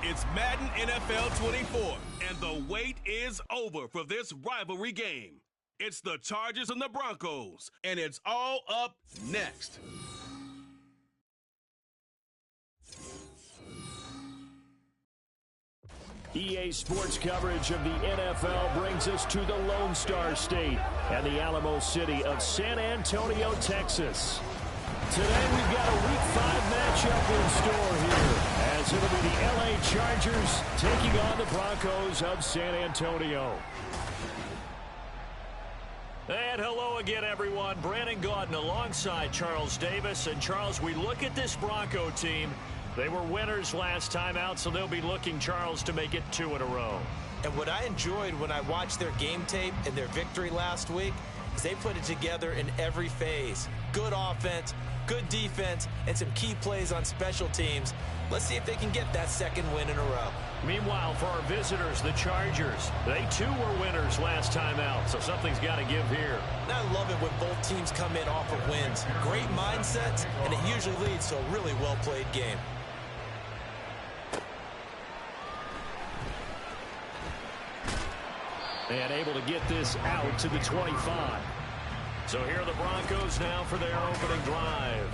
It's Madden NFL 24, and the wait is over for this rivalry game. It's the Chargers and the Broncos, and it's all up next. EA Sports coverage of the NFL brings us to the Lone Star State and the Alamo City of San Antonio, Texas. Today we've got a Week 5 matchup in store here, as it'll be the LA Chargers taking on the Broncos of San Antonio. And hello again, everyone. Brandon Gaudin alongside Charles Davis. And Charles, we look at this Bronco team. They were winners last time out, so they'll be looking, Charles, to make it 2 in a row. And what I enjoyed when I watched their game tape and their victory last week is they put it together in every phase. Good offense, good defense, and some key plays on special teams. Let's see if they can get that second win in a row. Meanwhile, for our visitors, the Chargers, they too were winners last time out, so something's got to give here. And I love it when both teams come in off of wins. Great mindsets, and it usually leads to a really well-played game. And able to get this out to the 25. So here are the Broncos now for their opening drive.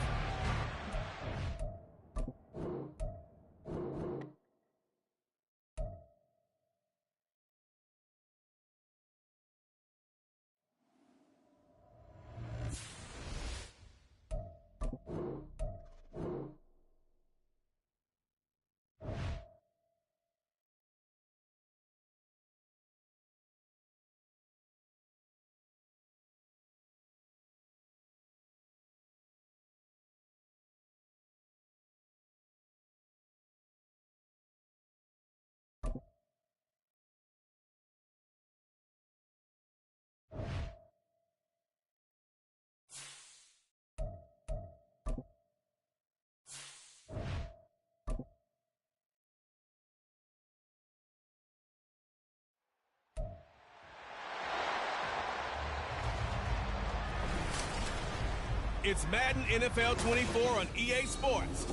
It's Madden NFL 24 on EA Sports.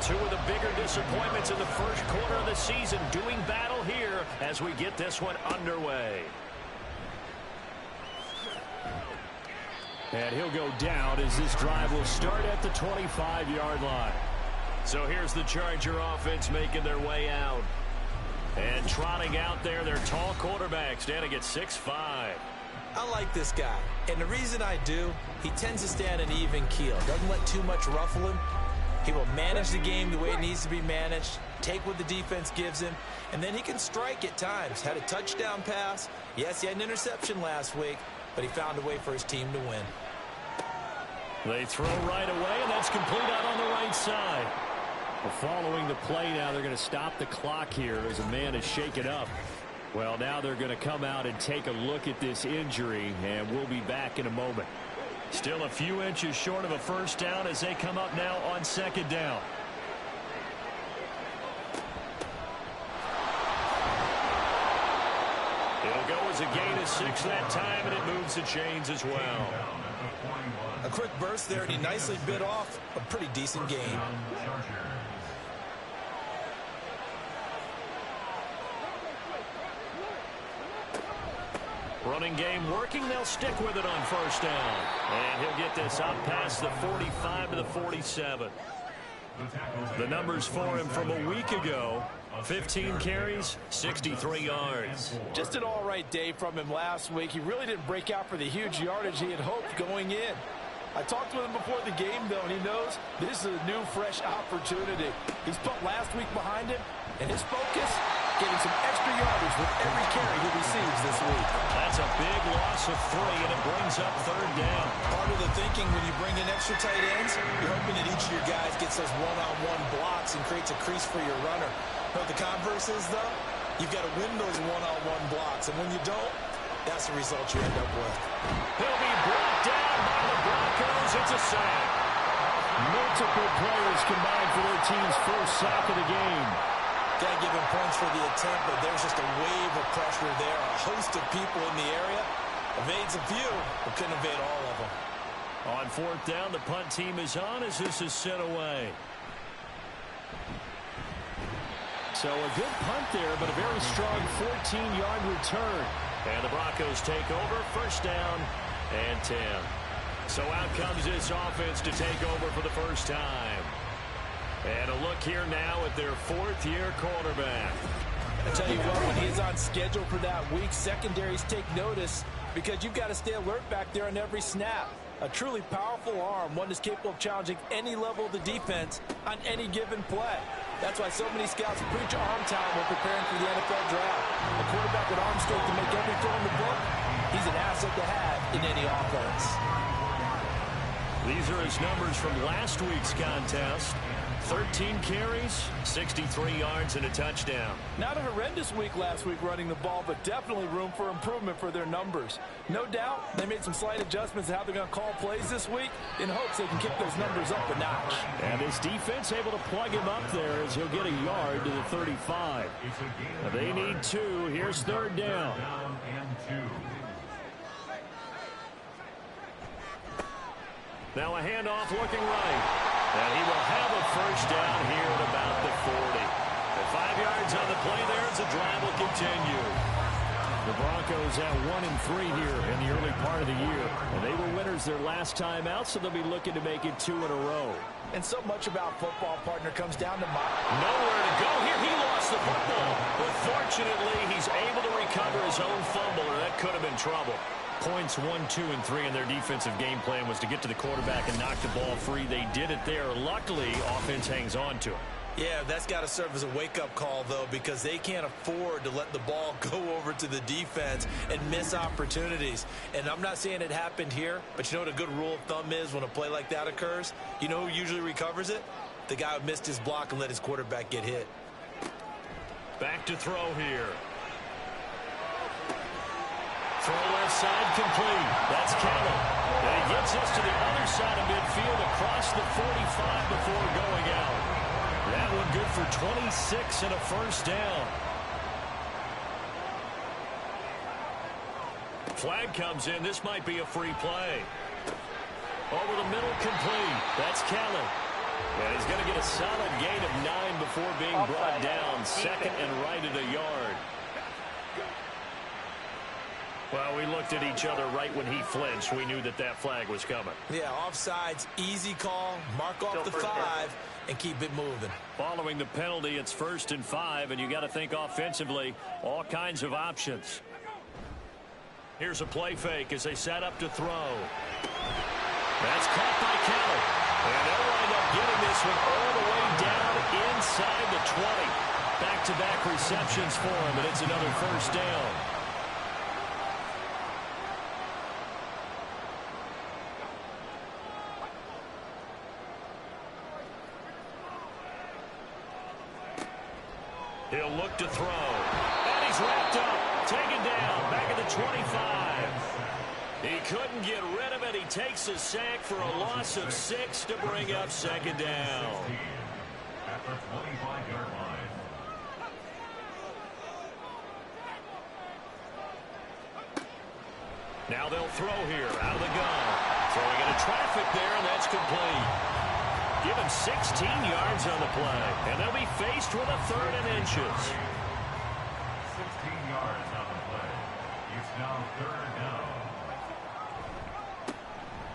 Two of the bigger disappointments in the first quarter of the season doing battle here as we get this one underway. And he'll go down as this drive will start at the 25-yard line. So here's the Charger offense making their way out. And trotting out there, their tall quarterback standing at 6'5". I like this guy. And the reason I do, he tends to stay on an even keel. Doesn't let too much ruffle him. He will manage the game the way it needs to be managed, take what the defense gives him, and then he can strike at times. Had a touchdown pass. Yes, he had an interception last week, but he found a way for his team to win. They throw right away, and that's complete out on the right side. Following the play now, they're going to stop the clock here as a man is shaken up. Well, now they're going to come out and take a look at this injury, and we'll be back in a moment. Still a few inches short of a first down as they come up now on second down. It'll go as a gain of 6 that time, and it moves the chains as well. A quick burst there, and he nicely bit off a pretty decent gain. Running game working. They'll stick with it on first down. And he'll get this out past the 45 to the 47. The numbers for him from a week ago: 15 carries, 63 yards. Just an all-right day from him last week. He really didn't break out for the huge yardage he had hoped going in. I talked with him before the game, though, and he knows this is a new, fresh opportunity. He's put last week behind him, and his focus, getting some extra yardage with every carry he receives this week. That's a big loss of 3, and it brings up third down. Part of the thinking when you bring in extra tight ends, you're hoping that each of your guys gets those one-on-one blocks and creates a crease for your runner. You know what the converse is, though? You've got to win those one-on-one blocks, and when you don't, that's the result you end up with. He'll be brought down by the Broncos. It's a sack. Multiple players combined for their team's first sack of the game. Can't give him points for the attempt, but there's just a wave of pressure there. A host of people in the area. Evades a few, but couldn't evade all of them. On fourth down, the punt team is on as this is sent away. So a good punt there, but a very strong 14-yard return. And the Broncos take over, first down and 10. So out comes this offense to take over for the first time. And a look here now at their fourth-year quarterback. I tell you what, when he's on schedule for that week, secondaries take notice because you've got to stay alert back there on every snap. A truly powerful arm, one that's capable of challenging any level of the defense on any given play. That's why so many scouts preach arm talent when preparing for the NFL draft. A quarterback with arm strength to make every throw in the book, he's an asset to have in any offense. These are his numbers from last week's contest. 13 carries, 63 yards, and a touchdown. Not a horrendous week last week running the ball, but definitely room for improvement for their numbers. No doubt they made some slight adjustments to how they're going to call plays this week in hopes they can kick those numbers up a notch. And his defense able to plug him up there as he'll get a yard to the 35. They need 2. Here's third down. Now a handoff looking right. And he will have a first down here at about the 40. At 5 yards on the play there as the drive will continue. The Broncos at 1-3 here in the early part of the year. And they were winners their last time out, so they'll be looking to make it 2 in a row. And so much about football, partner, comes down to nowhere to go here. He lost the football. But fortunately, he's able to recover his own fumble, or that could have been trouble. Points 1, 2, and 3 in their defensive game plan was to get to the quarterback and knock the ball free. They did it there. Luckily, offense hangs on to it. Yeah, that's got to serve as a wake-up call, though, because they can't afford to let the ball go over to the defense and miss opportunities. And I'm not saying it happened here, but you know what a good rule of thumb is when a play like that occurs? You know who usually recovers it? The guy who missed his block and let his quarterback get hit. Back to throw here. Throw left side complete. That's Kelly. And he gets us to the other side of midfield across the 45 before going out. That one good for 26 and a first down. Flag comes in. This might be a free play. Over the middle complete. That's Kelly. And he's going to get a solid gain of 9 before being brought down. Second and right at a yard. Well, we looked at each other right when he flinched. We knew that that flag was coming. Yeah, offsides, easy call, mark off the 5, and keep it moving. Following the penalty, it's 1st and 5, and you got to think offensively, all kinds of options. Here's a play fake as they set up to throw. That's caught by Kelly. And they'll wind up getting this one all the way down inside the 20. Back-to-back receptions for him, and it's another first down. He'll look to throw. And he's wrapped up. Taken down. Back at the 25. He couldn't get rid of it. He takes a sack for a loss of 6 to bring up second down. At the 25-yard line. Now they'll throw here out of the gun. Throwing into traffic there, and that's complete. Give him 16 yards on the play, and they'll be faced with a 3rd and inches. 16 yards on the play. It's now 3rd down.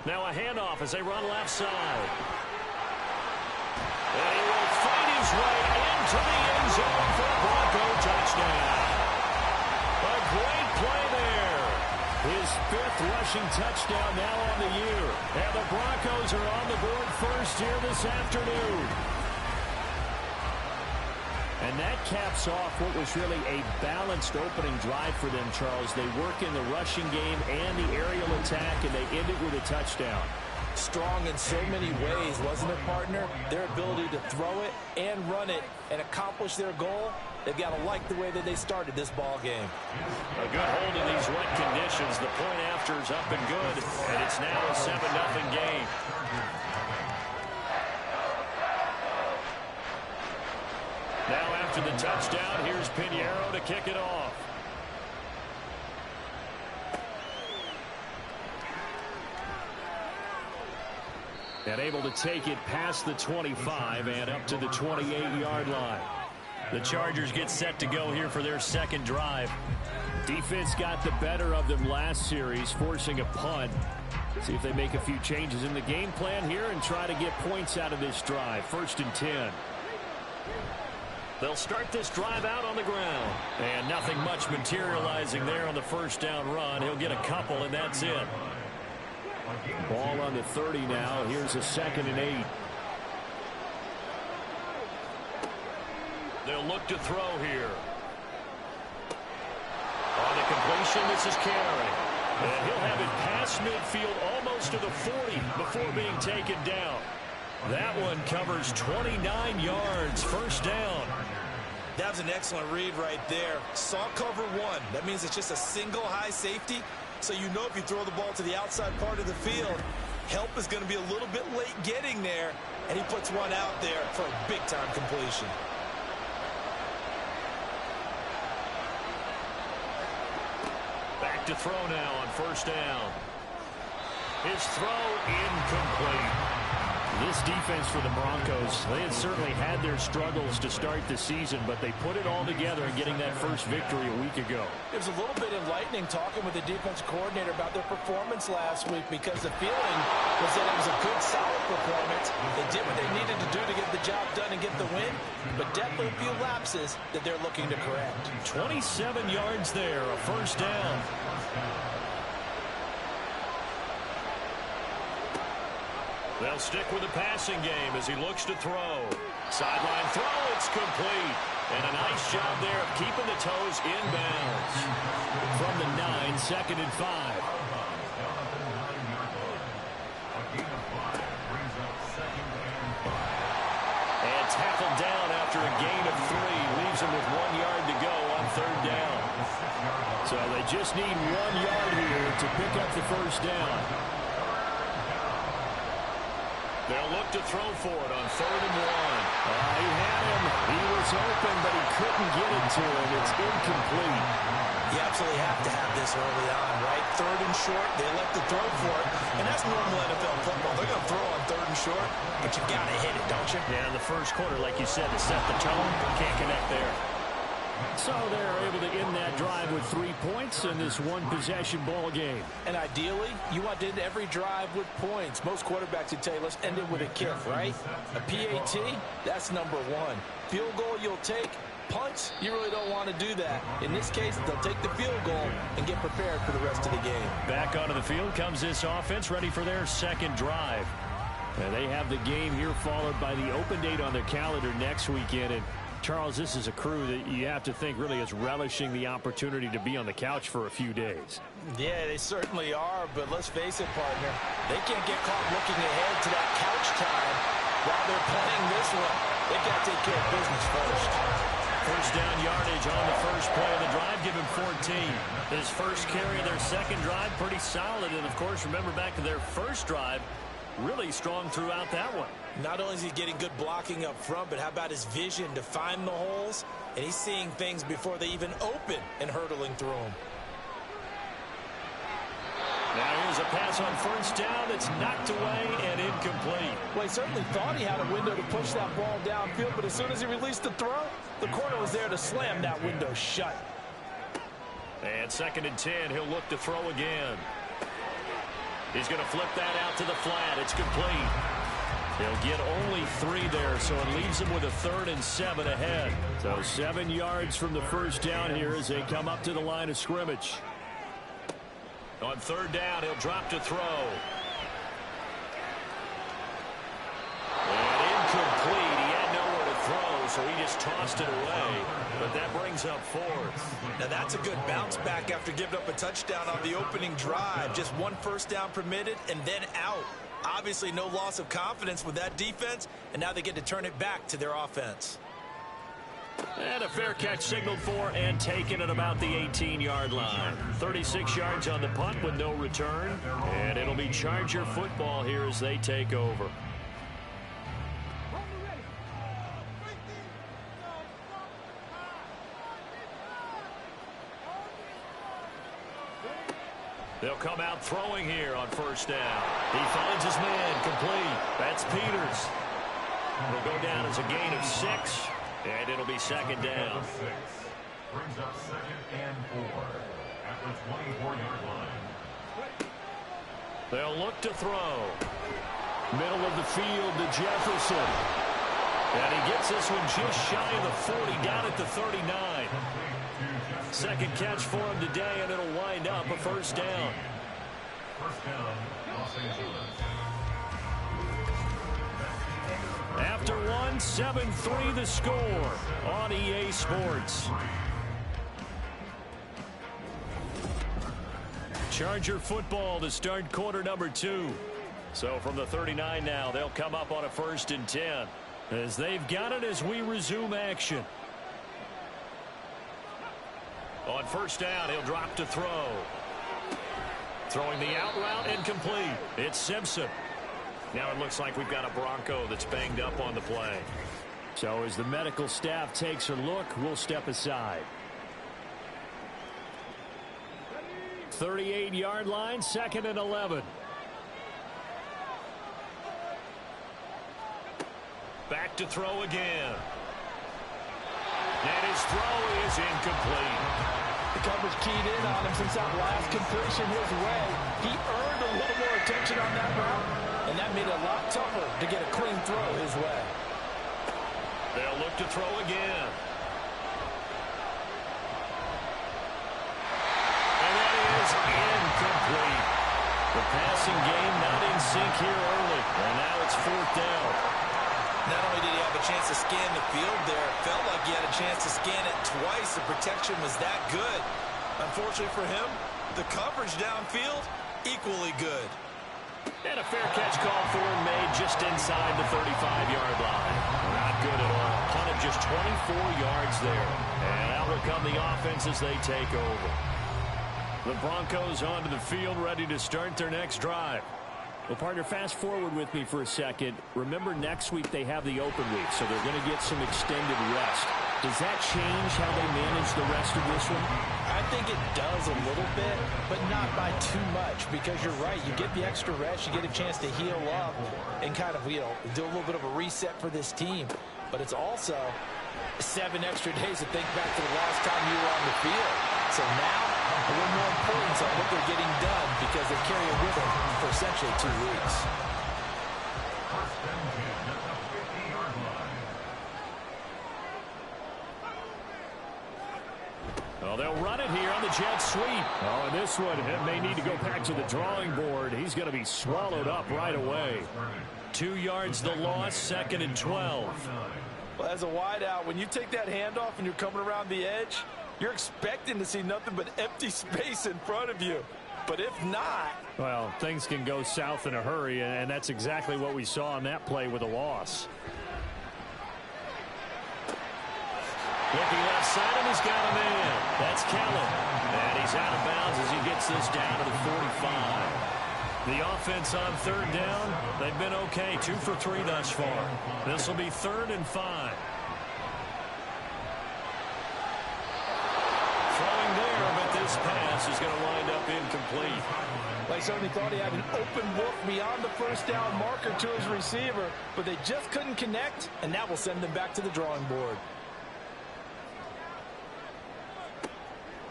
Now a handoff as they run left side. And he will fight his way into the end zone for a Bronco touchdown. A great play there. His 5th rushing touchdown now on the year. And the Broncos are on the board first here this afternoon. And that caps off what was really a balanced opening drive for them, Charles. They work in the rushing game and the aerial attack, and they end it with a touchdown. Strong in so many ways, wasn't it, partner? Their ability to throw it and run it and accomplish their goal, they've got to like the way that they started this ball game. A good hold in these wet conditions. The point after is up and good, and it's now a 7-0 game. Now after after the touchdown. Here's Pinheiro to kick it off. And able to take it past the 25 and up to the 28-yard line. The Chargers get set to go here for their second drive. Defense got the better of them last series, forcing a punt. See if they make a few changes in the game plan here and try to get points out of this drive. 1st and 10. They'll start this drive out on the ground. And nothing much materializing there on the first down run. He'll get a couple, and that's it. Ball on the 30 now. Here's a 2nd and 8. They'll look to throw here. On the completion, this is Carey. And he'll have it past midfield almost to the 40 before being taken down. That one covers 29 yards. 1st down. That was an excellent read right there. Saw cover 1. That means it's just a single high safety. So you know if you throw the ball to the outside part of the field, help is going to be a little bit late getting there. And he puts one out there for a big-time completion. Back to throw now on 1st down. His throw incomplete. This defense for the Broncos, they had certainly had their struggles to start the season, but they put it all together in getting that first victory a week ago. It was a little bit enlightening talking with the defensive coordinator about their performance last week because the feeling was that it was a good, solid performance. They did what they needed to do to get the job done and get the win, but definitely a few lapses that they're looking to correct. 27 yards there, a 1st down. They'll stick with the passing game as he looks to throw. Sideline throw, it's complete. And a nice job there of keeping the toes in bounds. From the 9, 2nd and 5. And tackled down after a gain of 3. Leaves him with 1 yard to go on 3rd down. So they just need 1 yard here to pick up the 1st down. They'll look to throw for it on 3rd and 1. He had him. He was open, but he couldn't get it to him. It's incomplete. You absolutely have to have this early on, right? 3rd and short, they elect to throw for it. And that's normal NFL football. They're going to throw on 3rd and short, but you got to hit it, don't you? Yeah, in the first quarter, like you said, to set the tone, can't connect there. So they're able to end that drive with 3 points in this one-possession ball game. And ideally, you want to end every drive with points. Most quarterbacks would tell you, let's end it with a kick, right? A PAT, that's number 1. Field goal you'll take. Punts, you really don't want to do that. In this case, they'll take the field goal and get prepared for the rest of the game. Back onto the field comes this offense, ready for their second drive. And they have the game here followed by the open date on their calendar next weekend. And Charles, this is a crew that you have to think really is relishing the opportunity to be on the couch for a few days. Yeah, they certainly are, but let's face it, partner. They can't get caught looking ahead to that couch time while they're playing this one. They've got to take care of business first. 1st down yardage on the first play of the drive, give him 14. His first carry of their second drive, pretty solid. And, of course, remember back to their first drive, really strong throughout that one. Not only is he getting good blocking up front, but how about his vision to find the holes? And he's seeing things before they even open and hurdling through them. Now here's a pass on 1st down that's knocked away and incomplete. Well, he certainly thought he had a window to push that ball downfield, but as soon as he released the throw, the corner was there to slam that window shut. And 2nd and 10, he'll look to throw again. He's going to flip that out to the flat. It's complete. He'll get only 3 there, so it leaves him with a 3rd and 7 ahead. So 7 yards from the 1st down here as they come up to the line of scrimmage. On 3rd down, he'll drop to throw. And incomplete. He had nowhere to throw, so he just tossed it away. But that brings up 4th. Now that's a good bounce back after giving up a touchdown on the opening drive. Just 1 first down permitted and then out. Obviously no loss of confidence with that defense, and now they get to turn it back to their offense. And a fair catch signaled for and taken at about the 18-yard line. 36 yards on the punt with no return. And it'll be Charger football here as they take over. They'll come out throwing here on first down. He finds his man, complete. That's Peters. It'll go down as a gain of 6, and it'll be second down. Brings up 2nd and 4 at the 24-yard line. They'll look to throw. Middle of the field to Jefferson. And he gets this one just shy of the 40, down at the 39. Second catch for him today, and it'll wind up a first down. First down, Los Angeles. After one, 7-3 the score on EA Sports. Charger football to start quarter number 2. So from the 39 now, they'll come up on a 1st and 10. As they've got it as we resume action. On first down, he'll drop to throw. Throwing the out route, incomplete. It's Simpson. Now it looks like we've got a Bronco that's banged up on the play. So as the medical staff takes a look, we'll step aside. 38-yard line, 2nd and 11. Back to throw again. And his throw is incomplete. The coverage keyed in on him since that last completion his way. He earned a little more attention on that route, and that made it a lot tougher to get a clean throw his way. They'll look to throw again. And that is incomplete. The passing game not in sync here early, and now it's 4th down. Not only did he have a chance to scan the field there, it felt like he had a chance to scan it twice. The protection was that good. Unfortunately for him, the coverage downfield, equally good. And a fair catch call for him made just inside the 35-yard line. Not good at all. Punt of just 24 yards there. And out will come the offense as they take over. The Broncos onto the field, ready to start their next drive. Well, partner, fast forward with me for a second. Remember, next week they have the open week, so they're going to get some extended rest. Does that change how they manage the rest of this one? I think it does a little bit, but not by too much, because you're right. You get the extra rest, you get a chance to heal up and kind of, do a little bit of a reset for this team. But it's also 7 extra days to think back to the last time you were on the field. So now, a little more importance on what they're getting done because they carry it with them for essentially 2 weeks. First and 10 at the 50-yard line. Well, they'll run it here on the jet sweep. Oh, and this one may need to go back to the drawing board. He's going to be swallowed up right away. 2 yards the loss, 2nd and 12. Well, as a wideout, when you take that handoff and you're coming around the edge, you're expecting to see nothing but empty space in front of you. But if not... Well, things can go south in a hurry, and that's exactly what we saw on that play with a loss. Looking left side, and he's got a man. That's Kellen. And he's out of bounds as he gets this down to the 45. The offense on 3rd down, they've been okay. 2 for 3 thus far. This will be 3rd and 5. Throwing there, but this pass is going to wind up incomplete. They certainly thought he had an open look beyond the 1st down marker to his receiver, but they just couldn't connect, and that will send them back to the drawing board.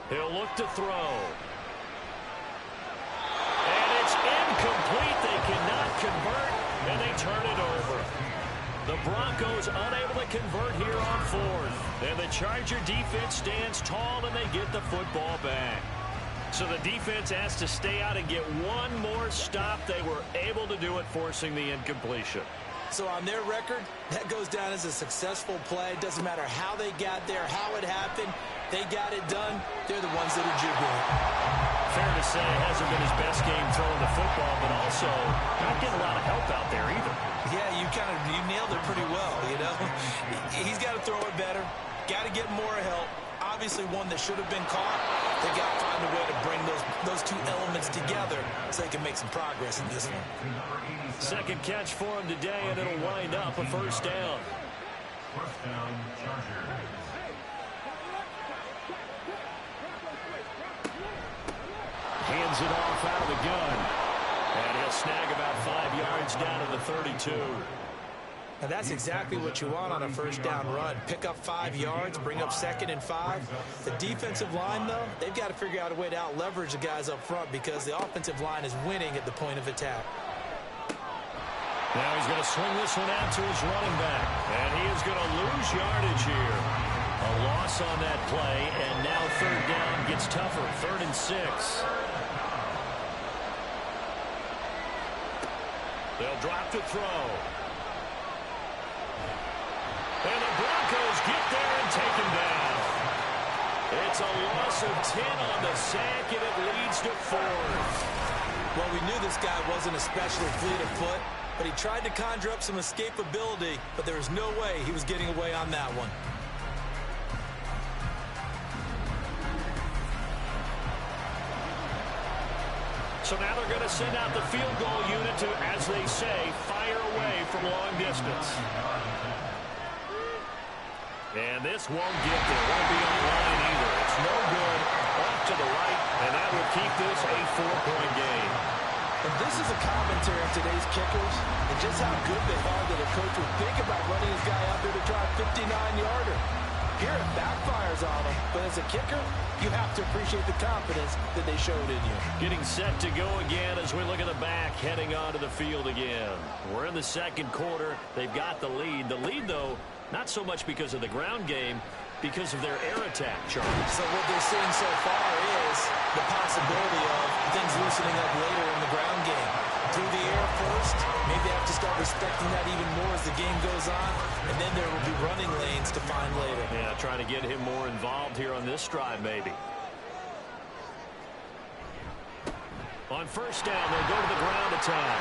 He'll look to throw. And it's incomplete. They cannot convert, and they turn it over. The Broncos unable to convert here on 4th. And the Charger defense stands tall, and they get the football back. So the defense has to stay out and get one more stop. They were able to do it, forcing the incompletion. So on their record, that goes down as a successful play. It doesn't matter how they got there, how it happened. They got it done. They're the ones that are jubilant. Fair to say, it hasn't been his best game throwing the football, but also not getting a lot of help out there either. Yeah, you nailed it pretty well, He's got to throw it better. Got to get more help. Obviously one that should have been caught. They got to find a way to bring those 2 elements together so they can make some progress in this one. Second catch for him today, and it'll wind up a 1st down. First down, Chargers. Hands Fires it off out of the gun. And he'll snag about 5 yards down to the 32. Now that's exactly what you want on a first down run. Pick up 5 yards, bring up 2nd and 5. The defensive line, though, they've got to figure out a way to out-leverage the guys up front because the offensive line is winning at the point of attack. Now he's going to swing this one out to his running back. And he is going to lose yardage here. A loss on that play, and now 3rd down gets tougher. 3rd and 6. They'll drop to throw. And the Broncos get there and take him down. It's a loss of 10 on the sack, and it leads to 4th. Well, we knew this guy wasn't especially fleet of foot, but he tried to conjure up some escapability, but there was no way he was getting away on that one. So now they're going to send out the field goal unit to, as they say, fire away from long distance. And this won't get there. Won't be on the line either. It's no good. Off to the right, and that will keep this a 4-point game. And this is a commentary on today's kickers and just how good they are that a coach would think about running his guy out there to try a 59-yarder. Here it backfires on him, but as a kicker, you have to appreciate the confidence that they showed in you. Getting set to go again as we look at the back, heading onto the field again. We're in the 2nd quarter. They've got the lead. The lead, though, not so much because of the ground game, because of their air attack, Charlie. So what they're seeing so far is the possibility of things loosening up later in the ground game. Through the air first, maybe they have to start respecting that even more as the game goes on, and then there will be running lanes to find later. Yeah, trying to get him more involved here on this drive, maybe. On 1st down, they'll go to the ground attack.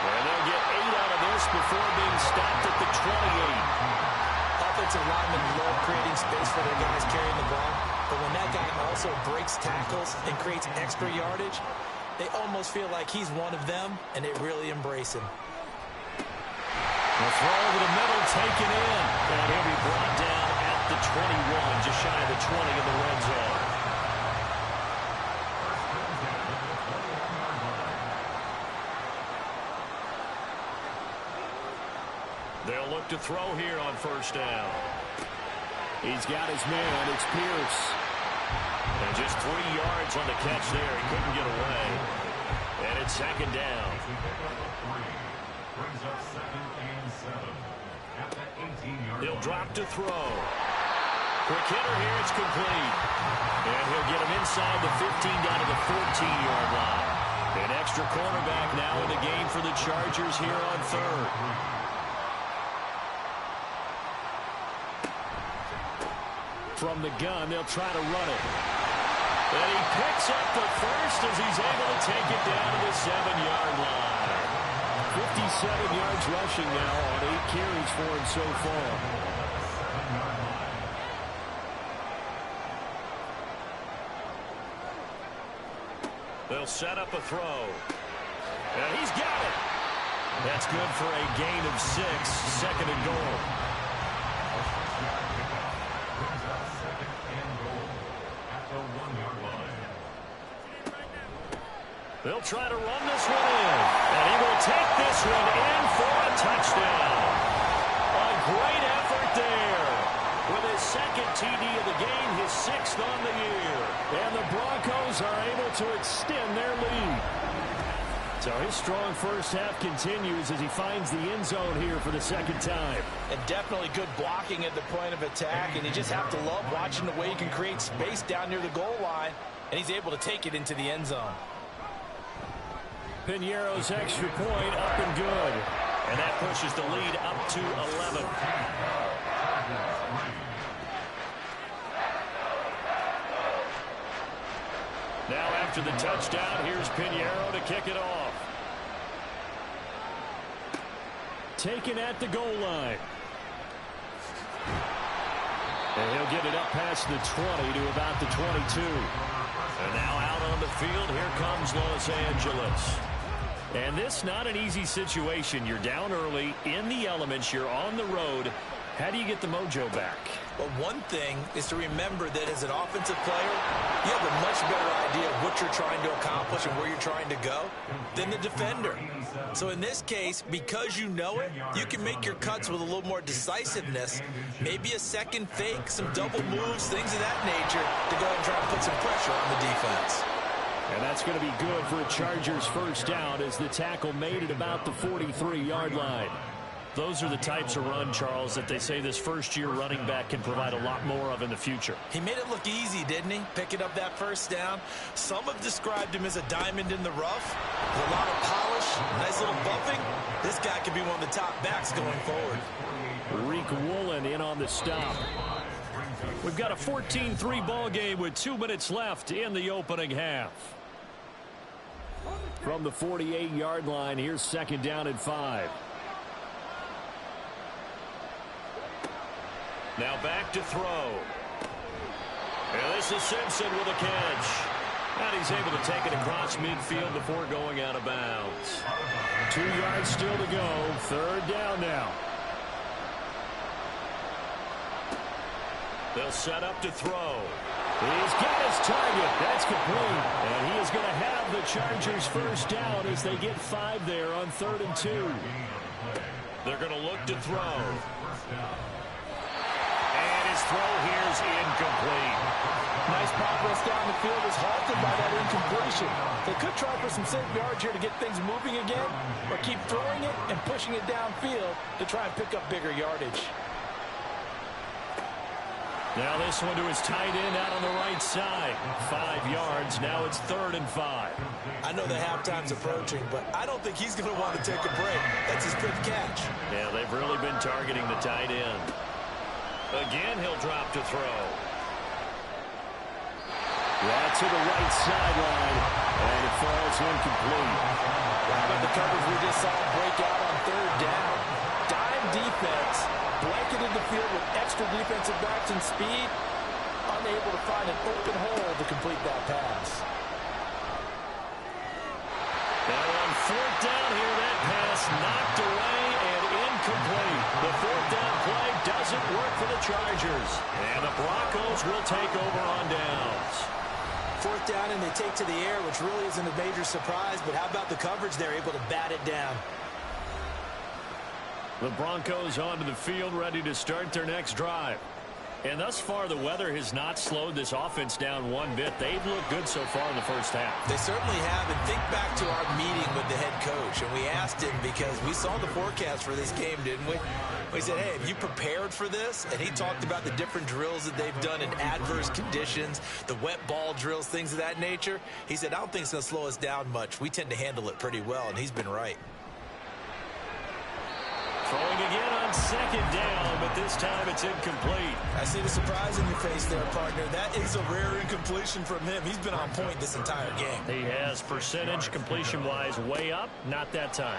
And they'll get 8 out of this before being stopped at the 28. Offensive linemen love creating space for their guys carrying the ball, but when that guy also breaks tackles and creates extra yardage, they almost feel like he's one of them, and they really embrace him. The throw over the middle taken in, and he'll be brought down at the 21, just shy of the 20 in the red zone. They'll look to throw here on 1st down. He's got his man. It's Pierce. And just 3 yards on the catch there. He couldn't get away. And it's 2nd down. He'll drop to throw. Quick hitter here. It's complete. And he'll get him inside the 15 down to the 14-yard line. An extra cornerback now in the game for the Chargers here on 3rd. From the gun, they'll try to run it. And he picks up the first as he's able to take it down to the 7-yard line. 57 yards rushing now on 8 carries for him so far. They'll set up a throw. And he's got it. That's good for a gain of 6, 2nd and goal. They'll try to run this one in. And he will take this one in for a touchdown. A great effort there. With his 2nd TD of the game, his 6th on the year. And the Broncos are able to extend their lead. So his strong first half continues as he finds the end zone here for the 2nd time. And definitely good blocking at the point of attack, and you just have to love watching the way he can create space down near the goal line, and he's able to take it into the end zone. Piñeiro's extra point up and good. And that pushes the lead up to 11. Now after the touchdown, here's Piñeiro to kick it off. Taken at the goal line. And he'll get it up past the 20 to about the 22. And now out on the field, here comes Los Angeles. And this not an easy situation. You're down early, in the elements, you're on the road. How do you get the mojo back? But one thing is to remember that as an offensive player, you have a much better idea of what you're trying to accomplish and where you're trying to go than the defender. So in this case, because you know it, you can make your cuts with a little more decisiveness, maybe a second fake, some double moves, things of that nature to go ahead and try and put some pressure on the defense. And that's going to be good for a Chargers first down as the tackle made at about the 43-yard line. Those are the types of run, Charles, that they say this first-year running back can provide a lot more of in the future. He made it look easy, didn't he? Picking up that first down. Some have described him as a diamond in the rough. With a lot of polish, nice little bumping. This guy could be one of the top backs going forward. Reek Woolen in on the stop. We've got a 14-3 ball game with 2 minutes left in the opening half. From the 48-yard line, here's second down and 5. Now back to throw. And this is Simpson with a catch. And he's able to take it across midfield before going out of bounds. 2 yards still to go. Third down now. They'll set up to throw. He's got his target. That's complete. And he is going to have the Chargers first down as they get 5 there on 3rd and 2. They're going to look to throw. And his throw here is incomplete. Nice progress down the field is halted by that incompletion. They could try for some safe yards here to get things moving again, or keep throwing it and pushing it downfield to try and pick up bigger yardage. Now this one to his tight end out on the right side. 5 yards. Now it's 3rd and 5. I know the halftime's approaching, but I don't think he's going to want to take a break. That's his fifth catch. Yeah, they've really been targeting the tight end. Again, he'll drop to throw. That's to the right sideline, and it falls incomplete. How about the coverage we just saw break out on 3rd down? Dime defense, blanketed the field with extra defensive backs and speed, unable to find an open hole to complete that pass. Now on 4th down here, that pass knocked away and incomplete. The 4th down play doesn't work for the Chargers, and the Broncos will take over on downs. 4th down and they take to the air, which really isn't a major surprise, but how about the coverage? They're able to bat it down. The Broncos onto the field, ready to start their next drive. And thus far, the weather has not slowed this offense down one bit. They've looked good so far in the first half. They certainly have. And think back to our meeting with the head coach. And we asked him, because we saw the forecast for this game, didn't we? We said, hey, have you prepared for this? And he talked about the different drills that they've done in adverse conditions, the wet ball drills, things of that nature. He said, I don't think it's going to slow us down much. We tend to handle it pretty well, and he's been right. Throwing again on 2nd down, but this time it's incomplete. I see the surprise in your face there, partner. That is a rare incompletion from him. He's been on point this entire game. He has percentage completion-wise way up, not that time.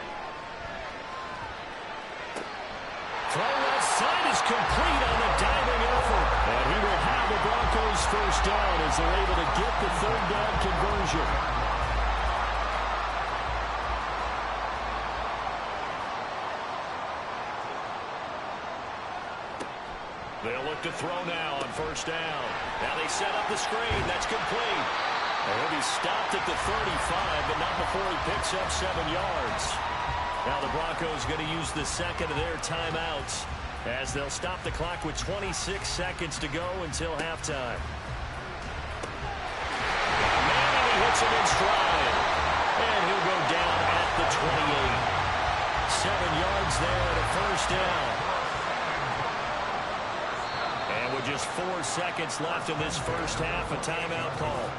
Throw left side is complete on the diving effort. And he will have the Broncos first down as they're able to get the 3rd down conversion. They'll look to throw now on 1st down. Now they set up the screen. That's complete. And he'll be stopped at the 35, but not before he picks up 7 yards. Now the Broncos going to use the second of their timeouts as they'll stop the clock with 26 seconds to go until halftime. Manning, he hits him in stride. And he'll go down at the 28. 7 yards there at a 1st down. And with just 4 seconds left in this first half, a timeout call.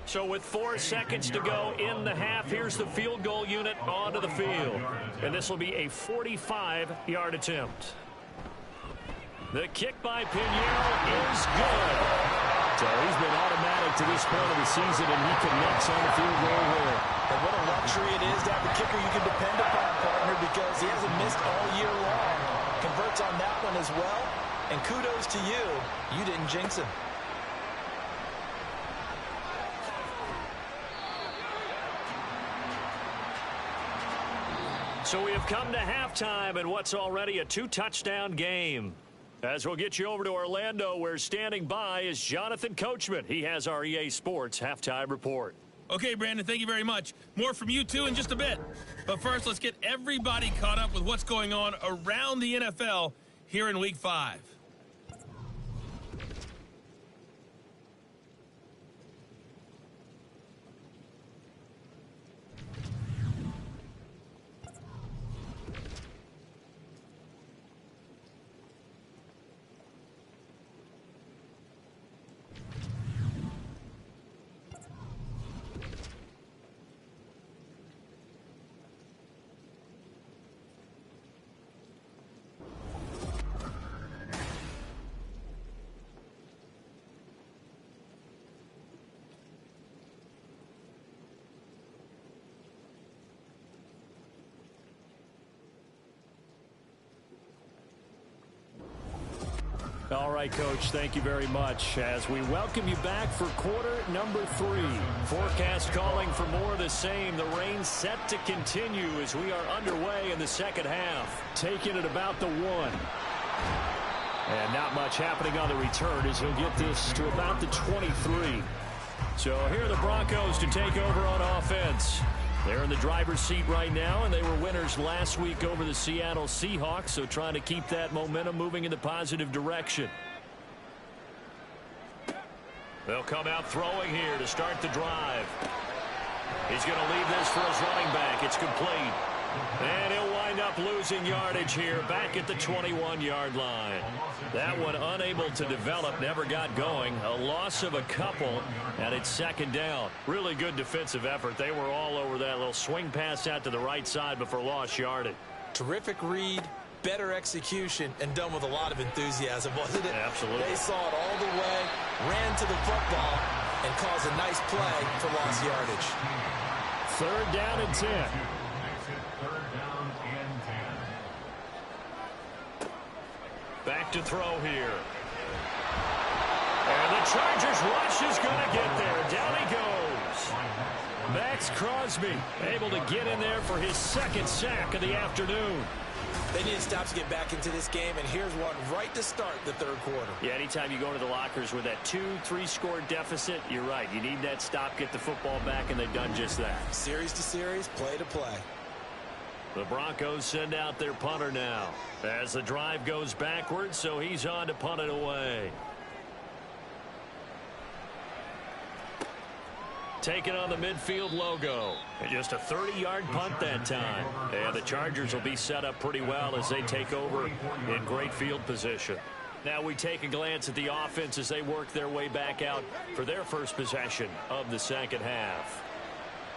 So with 4 seconds to go in the half, here's the field goal unit onto the field. And this will be a 45-yard attempt. The kick by Pinheiro is good. So he's been automatic to this point of the season, and he connects on the field goal here. And what a luxury it is to have a kicker you can depend upon, partner, because he hasn't missed all year long. Converts on that one as well. And kudos to you. You didn't jinx him. So we have come to halftime in what's already a 2-touchdown game. As we'll get you over to Orlando, where standing by is Jonathan Coachman. He has our EA Sports halftime report. Okay, Brandon, thank you very much. More from you, too, in just a bit. But first, let's get everybody caught up with what's going on around the NFL here in Week 5. All right, Coach, thank you very much as we welcome you back for quarter number 3. Forecast calling for more of the same. The rain set to continue as we are underway in the second half. Taking it about the 1. And not much happening on the return as he'll get this to about the 23. So here are the Broncos to take over on offense. They're in the driver's seat right now, and they were winners last week over the Seattle Seahawks, so trying to keep that momentum moving in the positive direction. They'll come out throwing here to start the drive. He's going to leave this for his running back. It's complete. And he'll wind up losing yardage here back at the 21-yard line. That one unable to develop, never got going. A loss of a couple, and it's second down. Really good defensive effort. They were all over that little swing pass out to the right side before lost yardage. Terrific read, better execution, and done with a lot of enthusiasm, wasn't it? Absolutely. They saw it all the way, ran to the football, and caused a nice play for lost yardage. 3rd down and 10. Back to throw here. And the Chargers rush is going to get there. Down he goes. Max Crosby able to get in there for his 2nd sack of the afternoon. They need stops to get back into this game, and here's one right to start the 3rd quarter. Yeah, anytime you go to the lockers with that 2-3 score deficit, you're right. You need that stop, get the football back, and they've done just that. Series to series, play to play. The Broncos send out their punter now as the drive goes backwards, so he's on to punt it away. Taking on the midfield logo. And just a 30-yard punt that time. And the Chargers will be set up pretty well as they take over in great field position. Now we take a glance at the offense as they work their way back out for their first possession of the second half.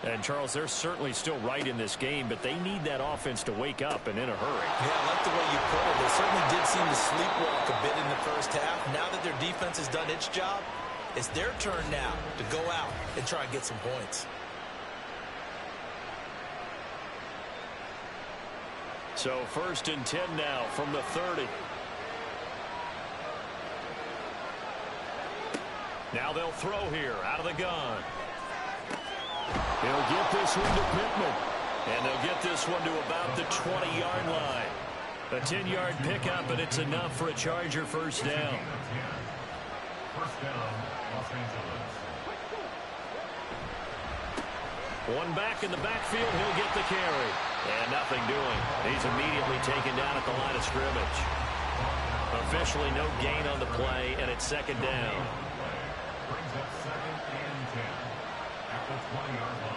And, Charles, they're certainly still right in this game, but they need that offense to wake up and in a hurry. Yeah, I like the way you put it. They certainly did seem to sleepwalk a bit in the first half. Now that their defense has done its job, it's their turn now to go out and try and get some points. So 1st and 10 now from the 30. Now they'll throw here out of the gun. He'll get this one to Pittman. And they'll get this one to about the 20-yard line. A 10-yard pickup, and it's enough for a Charger first down. First down, Los Angeles. One back in the backfield, he'll get the carry. And nothing doing. He's immediately taken down at the line of scrimmage. Officially no gain on the play, and it's second down. Brings up 2nd and 10 at the 20-yard line.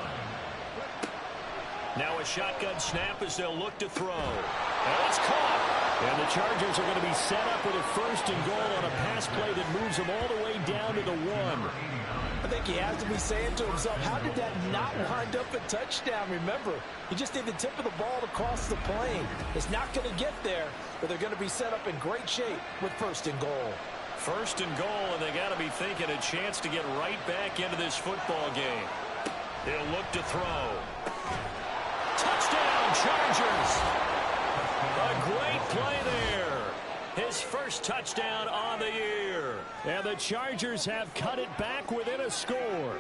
Now a shotgun snap as they'll look to throw. And it's caught. And the Chargers are going to be set up with a 1st and goal on a pass play that moves them all the way down to the 1. I think he has to be saying to himself, how did that not wind up a touchdown? Remember, you just need the tip of the ball to cross the plane. It's not going to get there, but they're going to be set up in great shape with 1st and goal. 1st and goal, and they got to be thinking a chance to get right back into this football game. He'll look to throw. Touchdown, Chargers! A great play there. His first touchdown on the year. And the Chargers have cut it back within a score.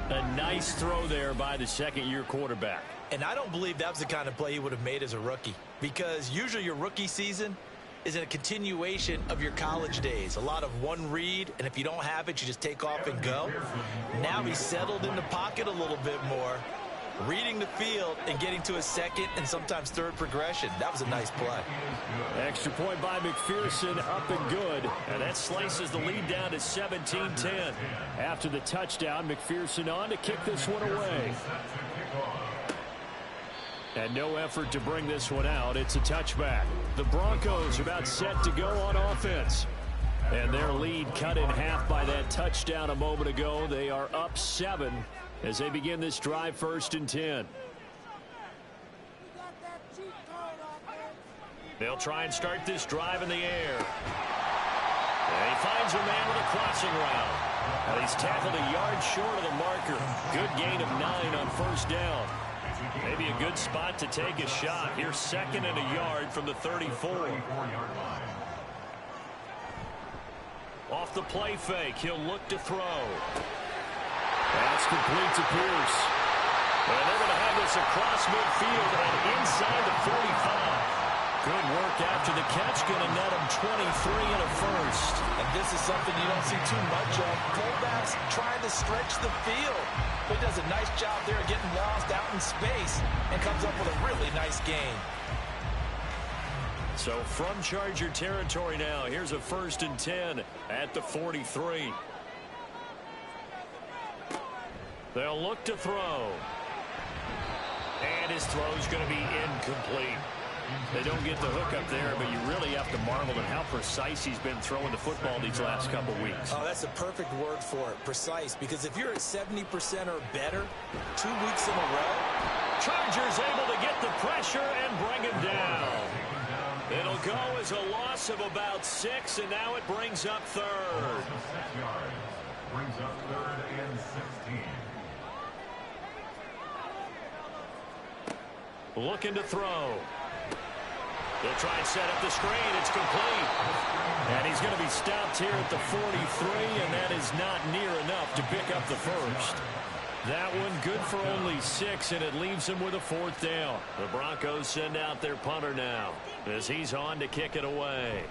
A nice throw there by the 2nd-year quarterback. And I don't believe that was the kind of play he would have made as a rookie, because usually your rookie season is a continuation of your college days. A lot of one read, and if you don't have it, you just take off and go. Now he's settled in the pocket a little bit more, reading the field and getting to a second and sometimes third progression. That was a nice play. Extra point by McPherson, up and good. And that slices the lead down to 17-10. After the touchdown, McPherson on to kick this one away. And no effort to bring this one out. It's a touchback. The Broncos are about set to go on offense. And their lead cut in half by that touchdown a moment ago. They are up 7 as they begin this drive, 1st and 10. They'll try and start this drive in the air. And he finds a man with a crossing route. And he's tackled a yard short of the marker. Good gain of 9 on 1st down. Maybe a good spot to take a shot. Here's 2nd and a yard from the 34. Off the play fake, he'll look to throw. That's complete to Pierce. And they're going to have this across midfield and inside the 45. Good work after the catch, going to net him 23 and a first. And this is something you don't see too much of. Fullbacks trying to stretch the field. But he does a nice job there of getting lost out in space and comes up with a really nice gain. So from Charger territory now, here's a 1st and 10 at the 43. They'll look to throw. And his throw's going to be incomplete. They don't get the hook up there, but you really have to marvel at how precise he's been throwing the football these last couple weeks. Oh, that's a perfect word for it, precise, because if you're at 70% or better 2 weeks in a row. Chargers able to get the pressure and bring him down. It'll go as a loss of about 6, and now it brings up 3rd. Brings up 3rd and 16. Looking to throw. They'll try and set up the screen. It's complete. And he's going to be stopped here at the 43, and that is not near enough to pick up the first. That one good for only 6, and it leaves him with a 4th down. The Broncos send out their punter now as he's on to kick it away.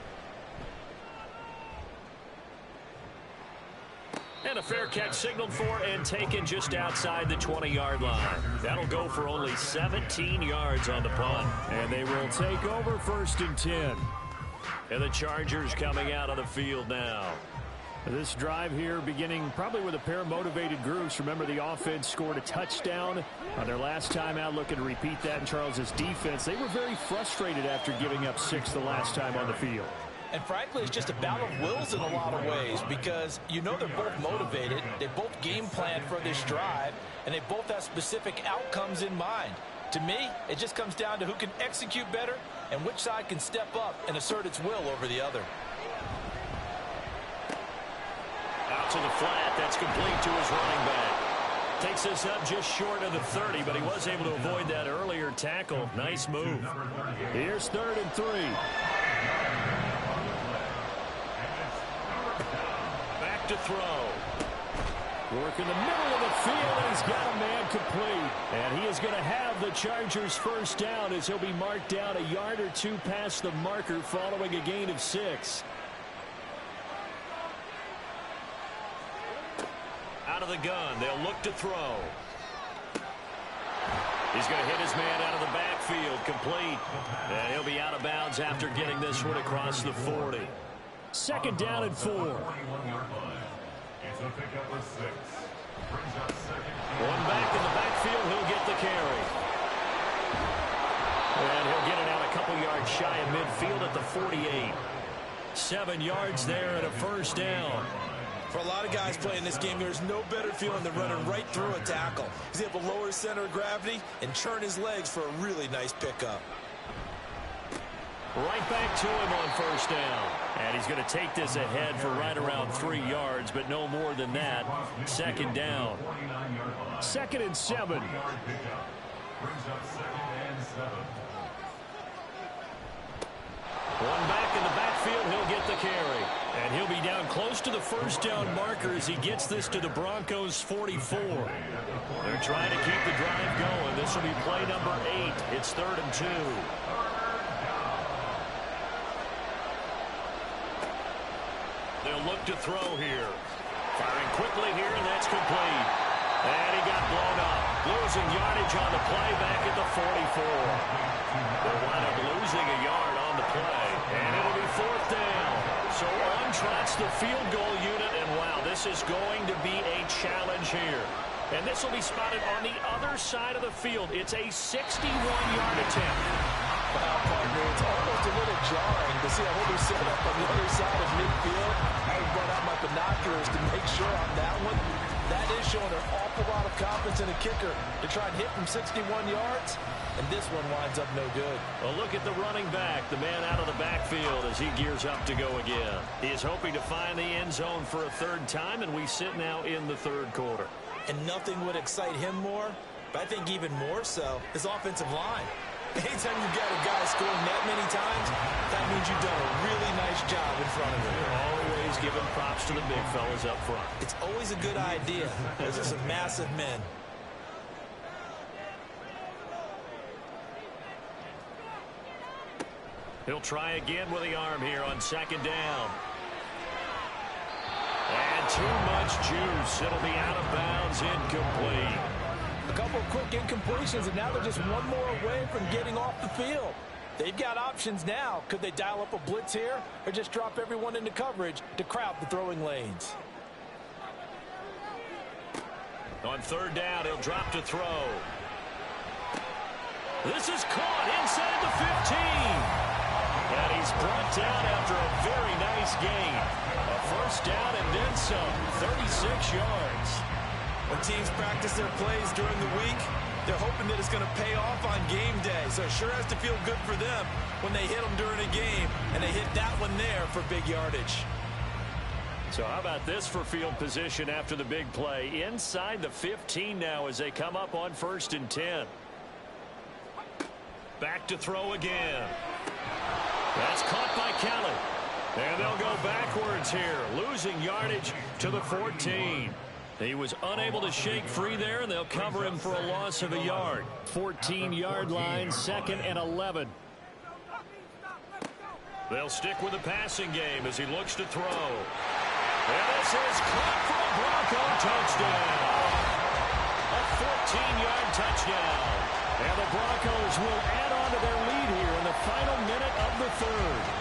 And a fair catch signaled for and taken just outside the 20-yard line. That'll go for only 17 yards on the punt. And they will take over 1st and 10. And the Chargers coming out on the field now. This drive here beginning probably with a pair of motivated groups. Remember, the offense scored a touchdown on their last time out, looking to repeat that in Charles's defense. They were very frustrated after giving up 6 the last time on the field. And frankly, it's just a battle of wills in a lot of ways, because you know they're both motivated, they both game planned for this drive, and they both have specific outcomes in mind. To me, it just comes down to who can execute better and which side can step up and assert its will over the other. Out to the flat, that's complete to his running back. Takes this up just short of the 30, but he was able to avoid that earlier tackle. Nice move. Here's 3rd and 3. To throw. Work in the middle of the field, and he's got a man complete. And he is going to have the Chargers' 1st down as he'll be marked down a yard or 2 past the marker following a gain of 6. Out of the gun, they'll look to throw. He's going to hit his man out of the backfield, complete. And he'll be out of bounds after getting this one across the 40. 2nd down and 4. One back in the backfield, he'll get the carry. And he'll get it out a couple yards shy of midfield at the 48. 7 yards there and a 1st down. For a lot of guys playing this game, there's no better feeling than running right through a tackle. He's able to lower his center of gravity and churn his legs for a really nice pickup. Right back to him on 1st down. And he's going to take this ahead for right around 3 yards, but no more than that. 2nd down. 2nd and 7. One back in the backfield, he'll get the carry. And he'll be down close to the first down marker as he gets this to the Broncos 44. They're trying to keep the drive going. This will be play number 8. It's 3rd and 2. They'll look to throw here. Firing quickly here, and that's complete. And he got blown up. Losing yardage on the play back at the 44. They'll wind up losing a yard on the play. And it'll be 4th down. So on trots the field goal unit, and wow, this is going to be a challenge here. And this will be spotted on the other side of the field. It's a 61-yard attempt. Wow, partner, it's almost a little jarring to see a holder set up on the other side of midfield. I brought out my binoculars to make sure on that one. That is showing an awful lot of confidence in a kicker to try and hit from 61 yards. And this one winds up no good. Well, look at the running back, the man out of the backfield as he gears up to go again. He is hoping to find the end zone for a 3rd time, and we sit now in the 3rd quarter. And nothing would excite him more, but I think even more so, his offensive line. Anytime you've got a guy scoring that many times, that means you've done a really nice job in front of him. Always giving props to the big fellas up front. It's always a good idea. Those are some massive men. He'll try again with the arm here on 2nd down. And too much juice. It'll be out of bounds, incomplete. A couple of quick incompletions, and now they're just one more away from getting off the field. They've got options now. Could they dial up a blitz here or just drop everyone into coverage to crowd the throwing lanes? On 3rd down, he'll drop to throw. This is caught inside the 15. And he's brought down after a very nice gain. A 1st down and then some, 36 yards. When teams practice their plays during the week, they're hoping that it's going to pay off on game day. So it sure has to feel good for them when they hit them during a game, and they hit that one there for big yardage. So how about this for field position after the big play? Inside the 15 now as they come up on 1st and 10. Back to throw again. That's caught by Kelly. And they'll go backwards here, losing yardage to the 14. He was unable to shake free there, and they'll cover him for a loss of a yard. 14-yard line, 2nd and 11. They'll stick with the passing game as he looks to throw. And this is caught for a Bronco touchdown. A 14-yard touchdown. And the Broncos will add on to their lead here in the final minute of the 3rd.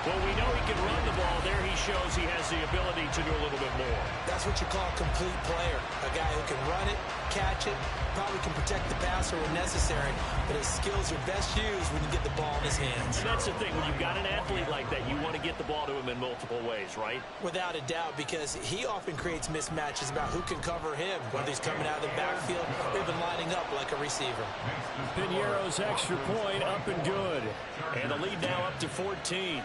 Well, we know he can run the ball. There he shows he has the ability to do a little bit more. That's what you call a complete player. A guy who can run it, catch it, probably can protect the passer when necessary, but his skills are best used when you get the ball in his hands. And that's the thing. When you've got an athlete like that, you want to get the ball to him in multiple ways, right? Without a doubt, because he often creates mismatches about who can cover him, whether he's coming out of the backfield or even lining up like a receiver. Piñeiro's extra point up and good. And the lead now up to 14.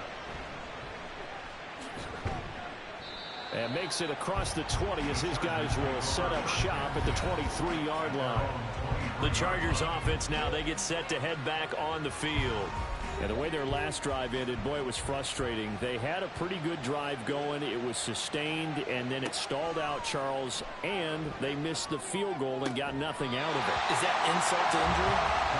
And makes it across the 20 as his guys will set up shop at the 23-yard line. The Chargers offense now, they get set to head back on the field. And the way their last drive ended, boy, it was frustrating. They had a pretty good drive going. It was sustained, and then it stalled out, Charles, and they missed the field goal and got nothing out of it. Is that insult to injury?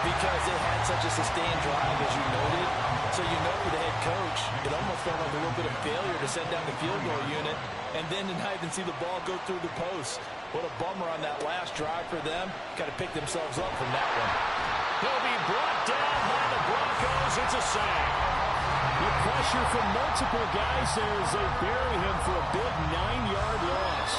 Because it had such a sustained drive, as you noted. So you know for the head coach, it almost felt like a little bit of failure to send down the field goal unit and then to not even see the ball go through the post. What a bummer on that last drive for them. Got to pick themselves up from that one. He'll be brought down by the Broncos. It's a sack. The pressure from multiple guys there as they bury him for a big 9-yard loss.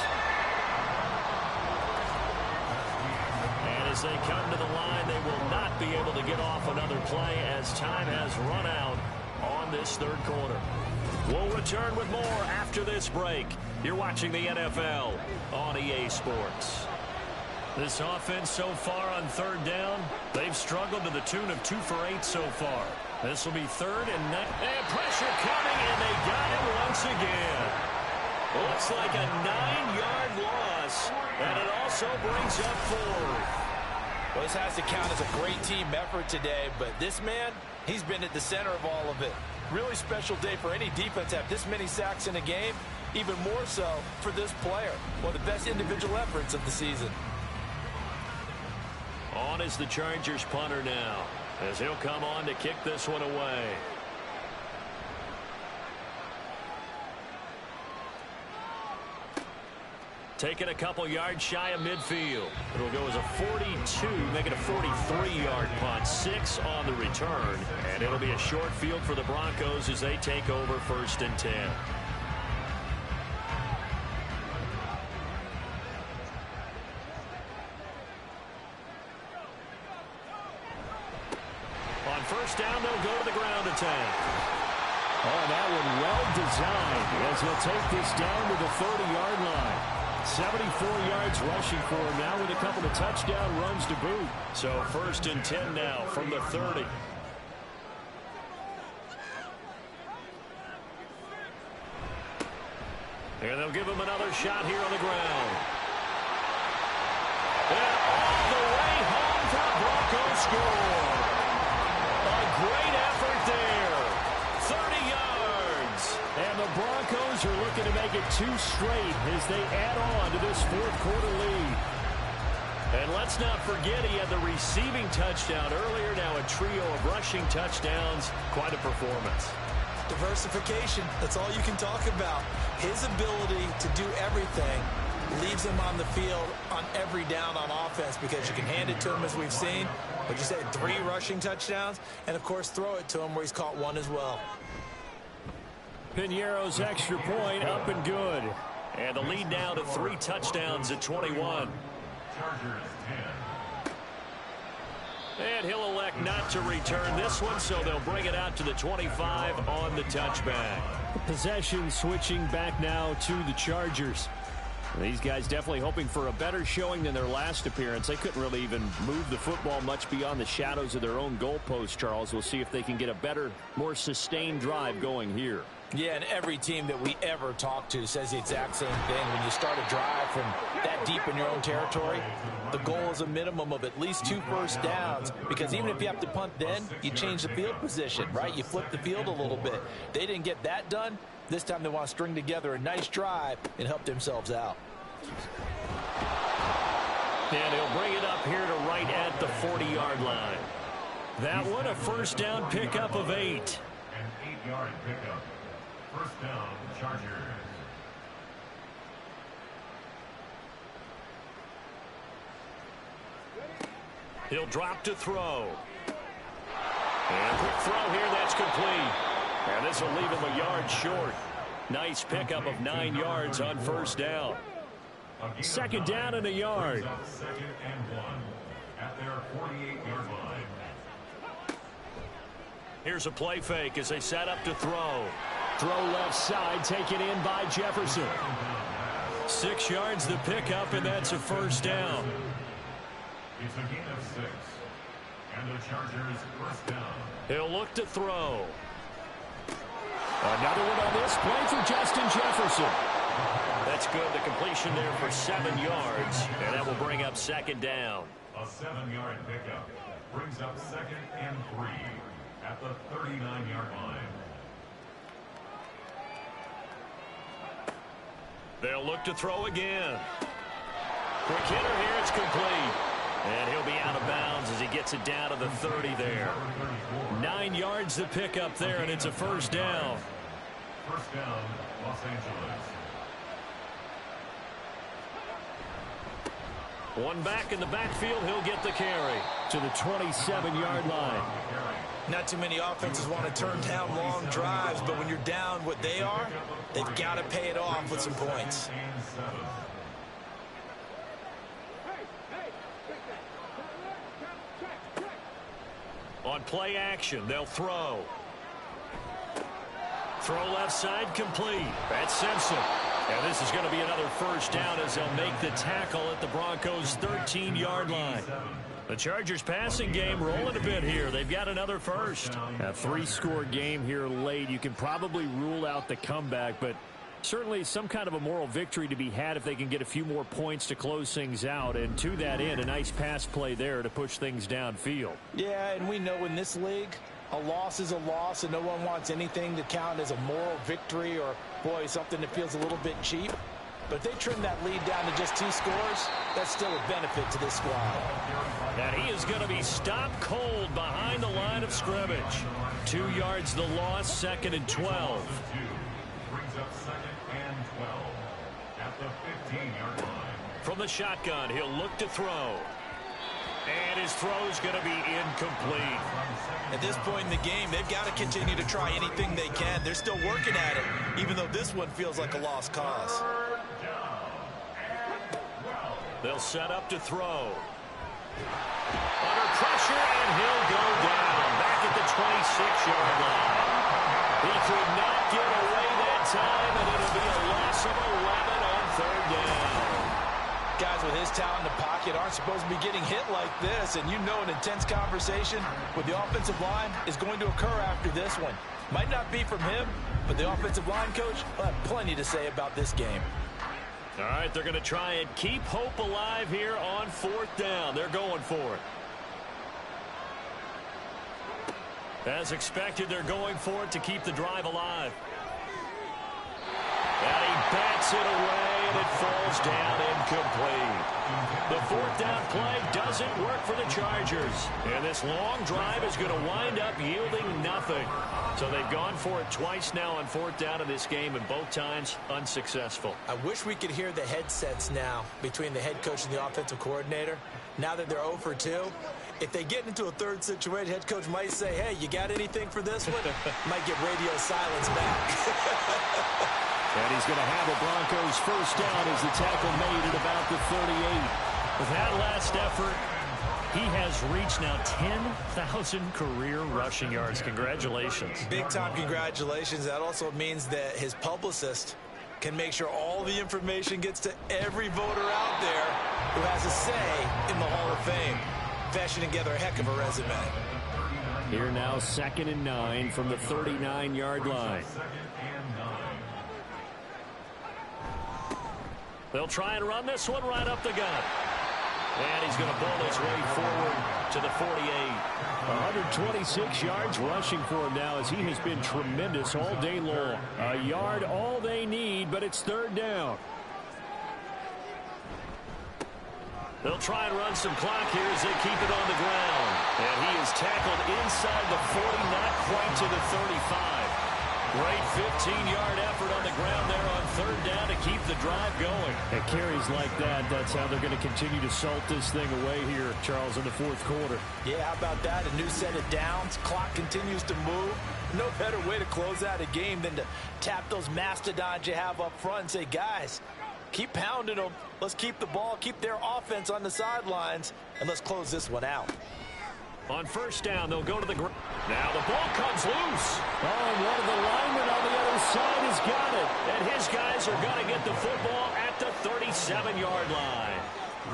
And as they come to the line, they will not be able to get off another play as time has run out on this 3rd quarter. We'll return with more after this break. You're watching the NFL on EA Sports. This offense so far on 3rd down, they've struggled to the tune of 2 for 8 so far. This will be 3rd and 9. And pressure coming, and they got him once again. Looks like a 9-yard loss, and it also brings up 4. Well, this has to count as a great team effort today, but this man, He's been at the center of all of it. Really special day for any defense to have this many sacks in a game. Even more so for this player. One of the best individual efforts of the season. On is the Chargers punter now, as he'll come on to kick this one away. Taking a couple yards shy of midfield. It'll go as a 42, make it a 43-yard punt. 6 on the return. And it'll be a short field for the Broncos as they take over 1st and 10. On 1st down, they'll go to the ground attack. Oh, that one well designed as he'll take this down to the 30-yard line. 74 yards rushing for him now with a couple of touchdown runs to boot. So 1st and 10 now from the 30. And they'll give him another shot here on the ground. And all the way home for the Broncos score. A great effort there. 30 yards. And the Broncos are looking to make it 2 straight as they add on to this 4th quarter lead. And let's not forget he had the receiving touchdown earlier. Now a trio of rushing touchdowns. Quite a performance. Diversification. That's all you can talk about. His ability to do everything leaves him on the field on every down on offense because you can hand it to him as we've seen. Like you said, 3 rushing touchdowns. And, of course, throw it to him where he's caught 1 as well. Piñeiro's extra point up and good. And the lead now to 3 touchdowns at 21. Chargers 10. And he'll elect not to return this one, so they'll bring it out to the 25 on the touchback. Possession switching back now to the Chargers. These guys definitely hoping for a better showing than their last appearance. They couldn't really even move the football much beyond the shadows of their own goalpost, Charles. We'll see if they can get a better, more sustained drive going here. Yeah, and every team that we ever talk to says the exact same thing. When you start a drive from that deep in your own territory, the goal is a minimum of at least 2 first downs, because even if you have to punt then, you change the field position, right? You flip the field a little bit. They didn't get that done. This time they want to string together a nice drive and help themselves out. And he'll bring it up here to right at the 40-yard line. That one a first down pickup of 8. An 8-yard pickup. First down, Chargers. He'll drop to throw. And quick throw here, that's complete. And this will leave him a yard short. Nice pickup of 9 yards on first down. Second down and a yard. Second and 1 at their 48-yard line. Here's a play fake as they set up to throw. Throw left side, taken in by Jefferson. 6 yards the pickup, and that's a first down. It's a gain of 6. And the Chargers first down. He'll look to throw. Another one on this play for Justin Jefferson. That's good. The completion there for 7 yards, and that will bring up second down. A 7-yard pickup brings up second and 3 at the 39-yard line. They'll look to throw again. Quick hitter here, it's complete. And he'll be out of bounds as he gets it down to the 30 there. 9 yards to pick up there, and it's a first down. First down, Los Angeles. One back in the backfield, he'll get the carry to the 27-yard line. Not too many offenses want to turn down long drives, but when you're down what they are, they've got to pay it off with some points. On play action, they'll throw. Throw left side, complete. That's Simpson. And this is going to be another first down as they'll make the tackle at the Broncos' 13-yard line. The Chargers passing game rolling a bit here. They've got another first. A 3-score game here late. You can probably rule out the comeback, but certainly some kind of a moral victory to be had if they can get a few more points to close things out. And to that end, a nice pass play there to push things downfield. Yeah, and we know in this league, a loss is a loss, and no one wants anything to count as a moral victory or, boy, something that feels a little bit cheap. But if they trim that lead down to just 2 scores, that's still a benefit to this squad. And he is going to be stopped cold behind the line of scrimmage. 2 yards the loss, 2nd and 12. Brings up 2nd and 12 at the 15-yard line. From the shotgun, he'll look to throw. And his throw's going to be incomplete. At this point in the game, they've got to continue to try anything they can. They're still working at it, even though this one feels like a lost cause. They'll set up to throw. Under pressure, and he'll go down. Back at the 26-yard line. He could not get away that time, and it'll be a loss of 11 on 3rd down. Guys with his talent in the pocket aren't supposed to be getting hit like this, and you know an intense conversation with the offensive line is going to occur after this one. Might not be from him, but the offensive line coach will have plenty to say about this game. All right, they're going to try and keep hope alive here on 4th down. They're going for it. As expected, they're going for it to keep the drive alive. And he bats it away, and it falls down incomplete. The 4th down play doesn't work for the Chargers. And this long drive is going to wind up yielding nothing. So they've gone for it twice now on 4th down in this game, and both times unsuccessful. I wish we could hear the headsets now between the head coach and the offensive coordinator. Now that they're 0 for 2, if they get into a 3rd situation, head coach might say, hey, you got anything for this one? Might get radio silence back. And he's going to have a Broncos 1st down as the tackle made at about the 38. With that last effort, he has reached now 10,000 career rushing yards. Congratulations. Big-time congratulations. That also means that his publicist can make sure all the information gets to every voter out there who has a say in the Hall of Fame. Fashioning together a heck of a resume. Here now 2nd and 9 from the 39-yard line. They'll try and run this one right up the gut. And he's going to bowl his way forward to the 48. 126 yards rushing for him now as he has been tremendous all day long. A yard all they need, but it's 3rd down. They'll try and run some clock here as they keep it on the ground. And he is tackled inside the 40, not quite to the 35. Great 15-yard effort on the ground there on 3rd down to keep the drive going. And carries like that, that's how they're going to continue to salt this thing away here, Charles, in the 4th quarter. Yeah, how about that? A new set of downs. Clock continues to move. No better way to close out a game than to tap those mastodons you have up front and say, guys, keep pounding them. Let's keep the ball, keep their offense on the sidelines, and let's close this one out. On 1st down, they'll go to the ground. Now the ball comes loose. Oh, and one of the linemen on the other side has got it. And his guys are going to get the football at the 37-yard line.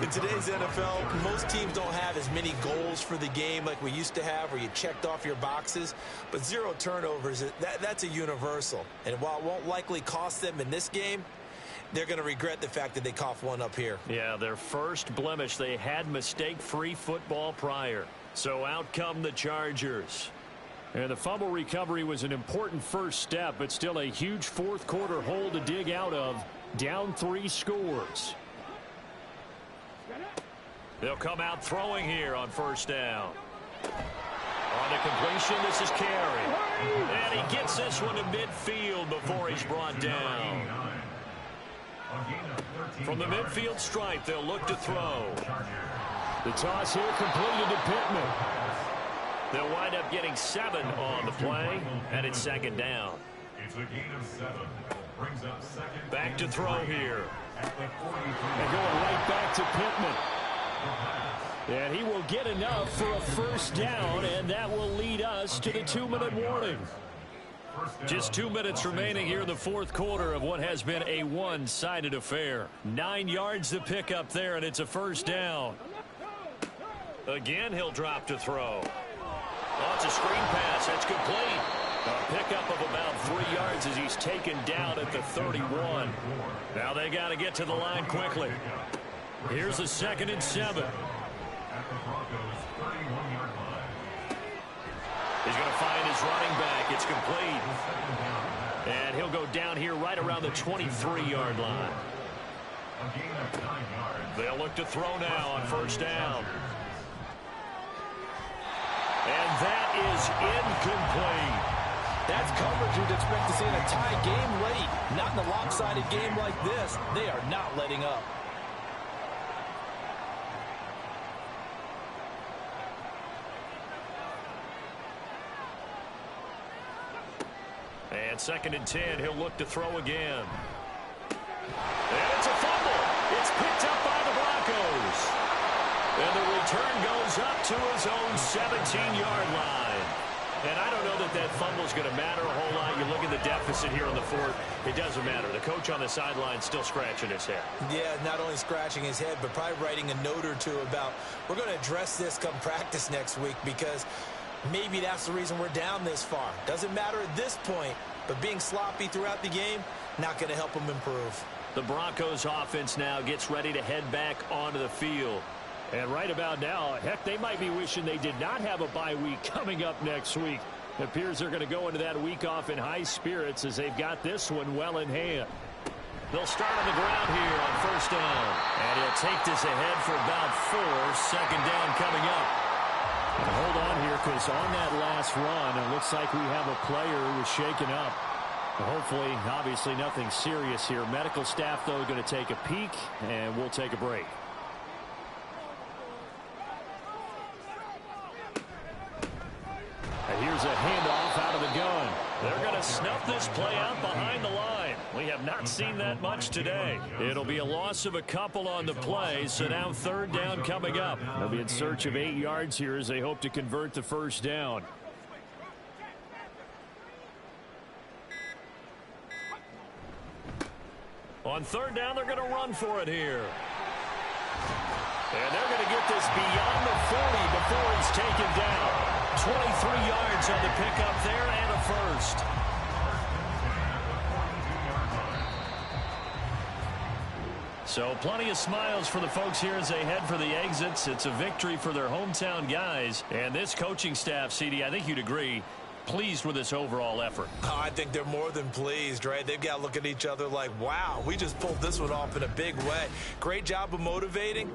In today's NFL, most teams don't have as many goals for the game like we used to have where you checked off your boxes. But 0 turnovers, that's a universal. And while it won't likely cost them in this game, they're going to regret the fact that they coughed one up here. Yeah, their first blemish. They had mistake-free football prior. So out come the Chargers. And the fumble recovery was an important first step, but still a huge 4th quarter hole to dig out of. Down 3 scores. They'll come out throwing here on 1st down. On the completion, this is Carey. And he gets this one to midfield before he's brought down. From the midfield stripe, they'll look to throw. The toss here completed to Pittman. They'll wind up getting 7 on the play, and it's 2nd down. It's a gain of 7. Brings up 2nd. Back to throw here. At the 43. And going right back to Pittman. And he will get enough for a 1st down, and that will lead us to the 2-minute warning. Just 2 minutes remaining here in the 4th quarter of what has been a one-sided affair. 9 yards to pick up there, and it's a 1st down. Again, he'll drop to throw. Oh, it's a screen pass. That's complete. A pickup of about 3 yards as he's taken down at the 31. Now they got to get to the line quickly. Here's a 2nd and 7. At the Broncos' 31-yard line. He's going to find his running back. It's complete. And he'll go down here right around the 23-yard line. They'll look to throw now on first down. And that is incomplete. That's coverage you'd expect to see in a tie game late. Not in a lopsided game like this. They are not letting up. And 2nd and 10, he'll look to throw again. And it's a fumble. It's picked up by the Broncos. And the return goes up to his own 17-yard line. And I don't know that that fumble is going to matter a whole lot. You look at the deficit here on the 4th. It doesn't matter. The coach on the sideline still scratching his head. Yeah, not only scratching his head, but probably writing a note or two about, we're going to address this come practice next week, because maybe that's the reason we're down this far. Doesn't matter at this point, but being sloppy throughout the game, not going to help them improve. The Broncos offense now gets ready to head back onto the field. And right about now, heck, they might be wishing they did not have a bye week coming up next week. It appears they're going to go into that week off in high spirits as they've got this one well in hand. They'll start on the ground here on first down. And he'll take this ahead for about 4. 2nd down coming up. And hold on here, because on that last run, it looks like we have a player who was shaken up. Hopefully, obviously, nothing serious here. Medical staff, though, going to take a peek, and we'll take a break. And here's a handoff out of the gun. They're going to snuff this play out behind the line. We have not seen that much today. It'll be a loss of a couple on the play, so now 3rd down coming up. They'll be in search of 8 yards here as they hope to convert the first down. On 3rd down, they're going to run for it here. And they're going to get this beyond the 40 before he's taken down. 23 yards on the pickup there, and a first. So plenty of smiles for the folks here as they head for the exits. It's a victory for their hometown guys. And this coaching staff, CD, I think you'd agree, pleased with this overall effort. Oh, I think they're more than pleased, right? They've got to look at each other like, wow, we just pulled this one off in a big way. Great job of motivating.